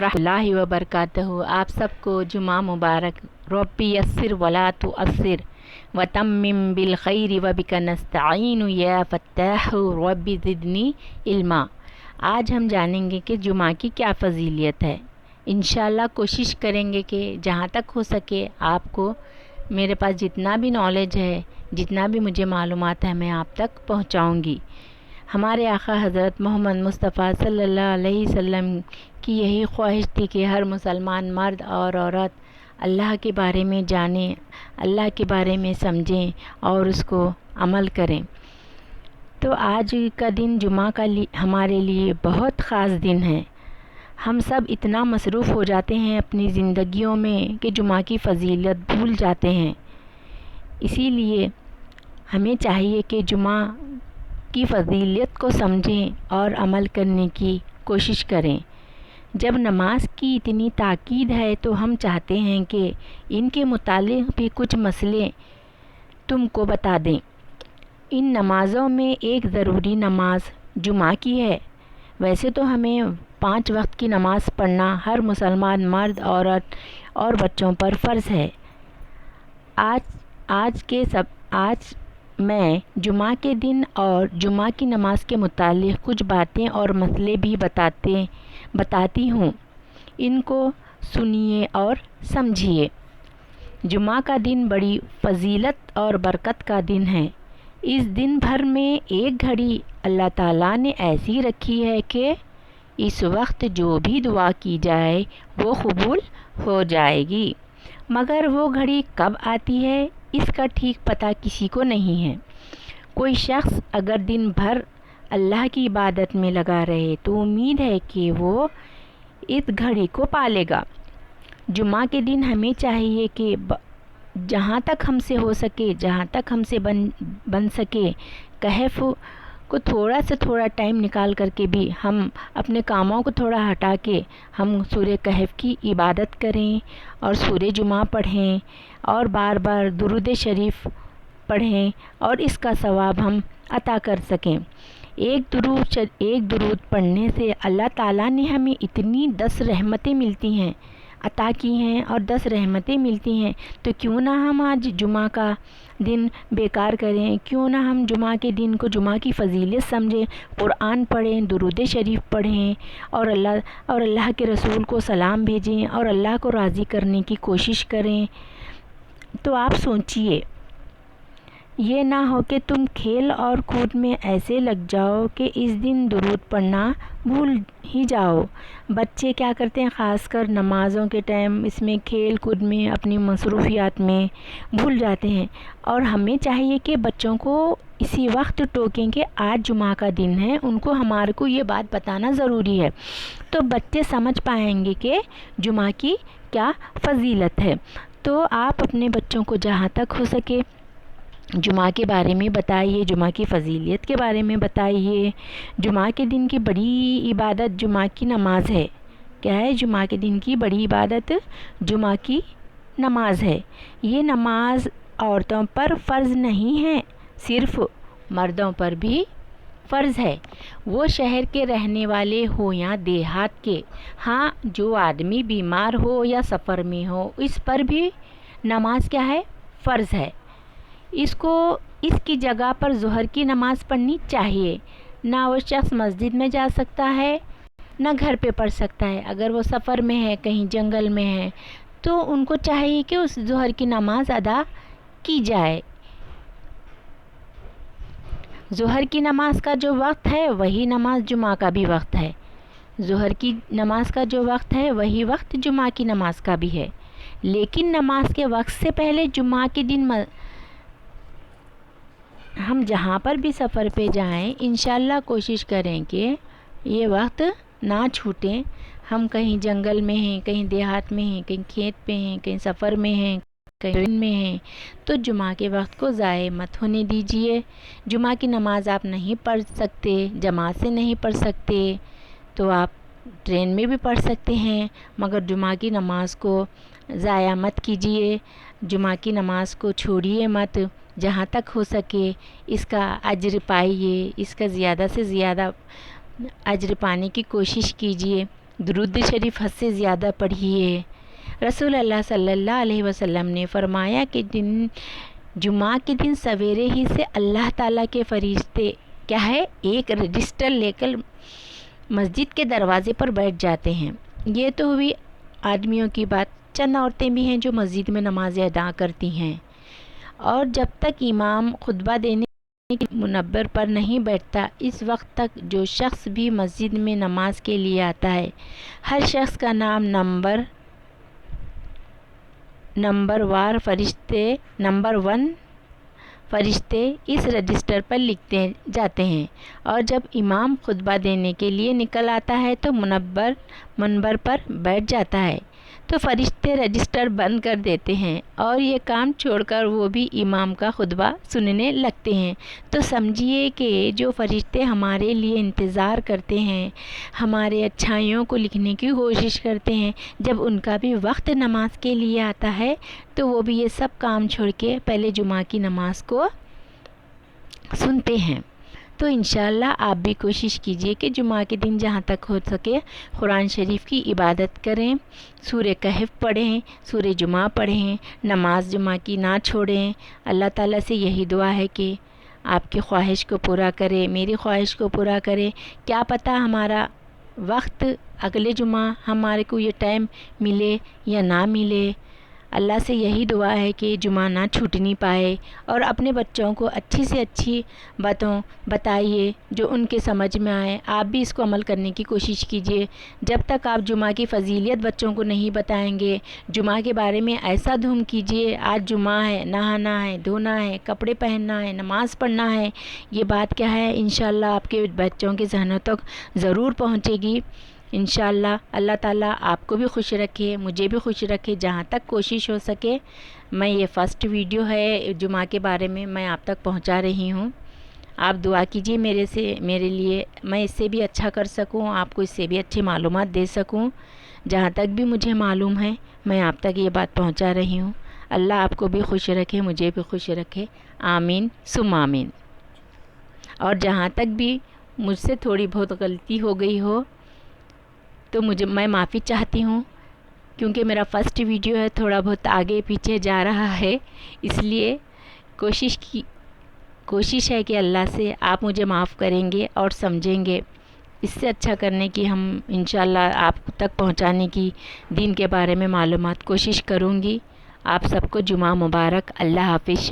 रहमतुल्लाहि व बरकातहू। आप सबको जुमा मुबारक। रब्बी यस्सिर वला तुअस्सिर वतम्मिम बिल खैरि व बिका नस्तईनु या फत्ताहु रब्बी ज़िदनी इल्मा। आज हम जानेंगे कि जुमा की क्या फ़जीलियत है। इंशाअल्लाह कोशिश करेंगे कि जहाँ तक हो सके आपको मेरे पास जितना भी नॉलेज है, जितना भी मुझे मालूमात है, मैं आप तक पहुँचाऊँगी। हमारे आका हज़रत मोहम्मद मुस्तफ़ा सल्लल्लाहु अलैहि वसल्लम की यही ख्वाहिश थी कि हर मुसलमान मर्द और औरत अल्लाह के बारे में जानें, अल्लाह के बारे में समझें और उसको अमल करें। तो आज का दिन जुमा का हमारे लिए बहुत ख़ास दिन है। हम सब इतना मसरूफ़ हो जाते हैं अपनी ज़िंदगियों में कि जुमा की फ़जीलत भूल जाते हैं। इसीलिए हमें चाहिए कि जुमा की फ़जीलत को समझें और अमल करने की कोशिश करें। जब नमाज की इतनी ताकीद है तो हम चाहते हैं कि इनके मुतालिक भी कुछ मसले तुमको बता दें। इन नमाज़ों में एक ज़रूरी नमाज जुमा की है। वैसे तो हमें 5 वक्त की नमाज़ पढ़ना हर मुसलमान मर्द, औरत और बच्चों पर फ़र्ज़ है। आज मैं जुमा के दिन और जुमा की नमाज़ के मुतालिक कुछ बातें और मसले भी बताती हूँ। इनको सुनिए और समझिए। जुमा का दिन बड़ी फ़जीलत और बरकत का दिन है। इस दिन भर में एक घड़ी अल्लाह ताला ने ऐसी रखी है कि इस वक्त जो भी दुआ की जाए वो कबूल हो जाएगी। मगर वो घड़ी कब आती है इसका ठीक पता किसी को नहीं है। कोई शख्स अगर दिन भर अल्लाह की इबादत में लगा रहे तो उम्मीद है कि वो इस घड़ी को पालेगा। जुमा के दिन हमें चाहिए कि जहाँ तक हमसे हो सके, जहाँ तक हमसे बन सके, कहफ को थोड़ा से थोड़ा टाइम निकाल करके भी हम अपने कामों को थोड़ा हटा के हम सूरह कहफ की इबादत करें और सूरह जुमा पढ़ें और बार बार दुरूद शरीफ पढ़ें और इसका सवाब हम अता कर सकें। एक दुरूद पढ़ने से अल्लाह ताला ने हमें इतनी 10 रहमतें मिलती हैं, अता की हैं और 10 रहमतें मिलती हैं। तो क्यों ना हम आज जुमा का दिन बेकार करें, क्यों ना हम जुमा के दिन को जुमा की फ़जीलत समझें, कुरान पढ़ें, दुरूद शरीफ पढ़ें और अल्लाह के रसूल को सलाम भेजें और अल्लाह को राज़ी करने की कोशिश करें। तो आप सोचिए, ये ना हो कि तुम खेल और कूद में ऐसे लग जाओ कि इस दिन दुरूद पढ़ना भूल ही जाओ। बच्चे क्या करते हैं, ख़ासकर नमाज़ों के टाइम इसमें खेल कूद में अपनी मसरूफ़ियात में भूल जाते हैं। और हमें चाहिए कि बच्चों को इसी वक्त टोकें कि आज जुमा का दिन है, उनको हमारे को ये बात बताना ज़रूरी है, तो बच्चे समझ पाएंगे कि जुमा की क्या फ़जीलत है। तो आप अपने बच्चों को जहाँ तक हो सके जुमा के बारे में बताइए, जुमा की फ़जीलियत के बारे में बताइए। जुमा के दिन की बड़ी इबादत जुमा की नमाज है। क्या है जुमा के दिन की बड़ी इबादत? जुमा की नमाज है। ये नमाज औरतों पर फ़र्ज़ नहीं है, सिर्फ़ मर्दों पर भी फ़र्ज़ है। वो शहर के रहने वाले हो या देहात के, हाँ, जो आदमी बीमार हो या सफ़र में हो, इस पर भी नमाज क्या है, फ़र्ज़ है। इसकी जगह पर ज़ोहर की नमाज़ पढ़नी चाहिए। ना वो शख्स मस्जिद में जा सकता है, ना घर पे पढ़ सकता है। अगर वो सफ़र में है, कहीं जंगल में है, तो उनको चाहिए कि उस ज़ोहर की नमाज़ अदा की जाए। ज़ोहर की नमाज़ का जो वक्त है वही नमाज जुमा का भी वक्त है। ज़ोहर की नमाज़ का जो वक्त है वही वक्त जुमा की नमाज़ का भी है। लेकिन नमाज के वक्त से पहले जुमा के दिन हम जहाँ पर भी सफ़र पे जाएं, इंशाअल्लाह कोशिश करें कि ये वक्त ना छूटें। हम कहीं जंगल में हैं, कहीं देहात में हैं, कहीं खेत पे हैं, कहीं सफ़र में हैं, कहीं ट्रेन में हैं, तो जुमा के वक्त को ज़ाय मत होने दीजिए। जुमा की नमाज़ आप नहीं पढ़ सकते, जमात से नहीं पढ़ सकते, तो आप ट्रेन में भी पढ़ सकते हैं, मगर जुमा की नमाज़ को ज़ाया मत कीजिए। जुमा की नमाज़ को छोड़िए मत। जहाँ तक हो सके इसका अज्र पाइए, इसका ज़्यादा से ज़्यादा अज्र पाने की कोशिश कीजिए। درود شریف حد سے زیادہ پڑھیے۔ رسول اللہ صلی اللہ علیہ وسلم نے فرمایا کہ جمعہ کے دن سویرے ہی سے اللہ تعالیٰ کے فرشتے کیا ہے ایک رجسٹر لے کر مسجد کے دروازے پر بیٹھ جاتے ہیں۔ یہ تو ہوئی آدمیوں کی بات، چند عورتیں بھی ہیں جو مسجد میں نماز ادا کرتی ہیں، اور جب تک امام خطبہ دینے کے منبر پر نہیں بیٹھتا اس وقت تک جو شخص بھی مسجد میں نماز کے لیے آتا ہے، ہر شخص کا نام نمبر وار نمبر 1 فرشتے اس رجسٹر پر لکھتے جاتے ہیں، اور جب امام خطبہ دینے کے لیے نکل آتا ہے تو منبر پر بیٹھ جاتا ہے تو فرشتے رجسٹر بند کر دیتے ہیں اور یہ کام چھوڑ کر وہ بھی امام کا خطبہ سننے لگتے ہیں۔ تو سمجھیے کہ جو فرشتے ہمارے لیے انتظار کرتے ہیں، ہمارے اچھائیوں کو لکھنے کی کوشش کرتے ہیں، جب ان کا بھی وقت نماز کے لیے آتا ہے تو وہ بھی یہ سب کام چھوڑ کے پہلے جمعہ کی نماز کو سنتے ہیں۔ تو انشاءاللہ آپ بھی کوشش کیجئے کہ جمعہ کے دن جہاں تک ہو سکے قرآن شریف کی عبادت کریں، سورہ کہف پڑھیں، سورہ جمعہ پڑھیں، نماز جمعہ کی نہ چھوڑیں۔ اللہ تعالیٰ سے یہی دعا ہے کہ آپ کی خواہش کو پورا کرے، میری خواہش کو پورا کرے۔ کیا پتہ ہمارا وقت اگلے جمعہ ہمارے کو یہ ٹائم ملے یا نہ ملے۔ اللہ سے یہی دعا ہے کہ جمعہ نہ چھوٹنی پائے، اور اپنے بچوں کو اچھی سے اچھی باتوں بتائیے جو ان کے سمجھ میں آئے۔ آپ بھی اس کو عمل کرنے کی کوشش کیجئے۔ جب تک آپ جمعہ کی فضیلت بچوں کو نہیں بتائیں گے، جمعہ کے بارے میں ایسا دھوم کیجئے، آج جمعہ ہے، نہانا ہے، دھونا ہے، کپڑے پہننا ہے، نماز پڑھنا ہے، یہ بات کیا ہے انشاءاللہ آپ کے بچوں کے ذہنوں تک ضرور پہنچے گی۔ انشاءاللہ اللہ تعالیٰ آپ کو بھی خوش رکھے، مجھے بھی خوش رکھے۔ جہاں تک کوشش ہو سکے میں یہ فرسٹ ویڈیو ہے جمعہ کے بارے میں میں آپ تک پہنچا رہی ہوں۔ آپ دعا کیجئے میرے لیے، میں اس سے بھی اچھا کر سکوں، آپ کو اس سے بھی اچھی معلومات دے سکوں۔ جہاں تک بھی مجھے معلوم ہے میں آپ تک یہ بات پہنچا رہی ہوں۔ اللہ آپ کو بھی خوش رکھے، مجھے بھی خوش رکھے، آمین ثم آمین۔ اور جہاں تک بھی مجھ سے تھوڑی بہت غلطی ہو گئی ہو تو میں معافی چاہتی ہوں، کیونکہ میرا فرسٹ ویڈیو ہے، تھوڑا بہت آگے پیچھے جا رہا ہے، اس لیے کوشش ہے کہ اللہ سے آپ مجھے معاف کریں گے اور سمجھیں گے۔ اس سے اچھا کرنے کی ہم انشاءاللہ آپ تک پہنچانے کی دین کے بارے میں معلومات کوشش کروں گی۔ آپ سب کو جمعہ مبارک، اللہ حافظ۔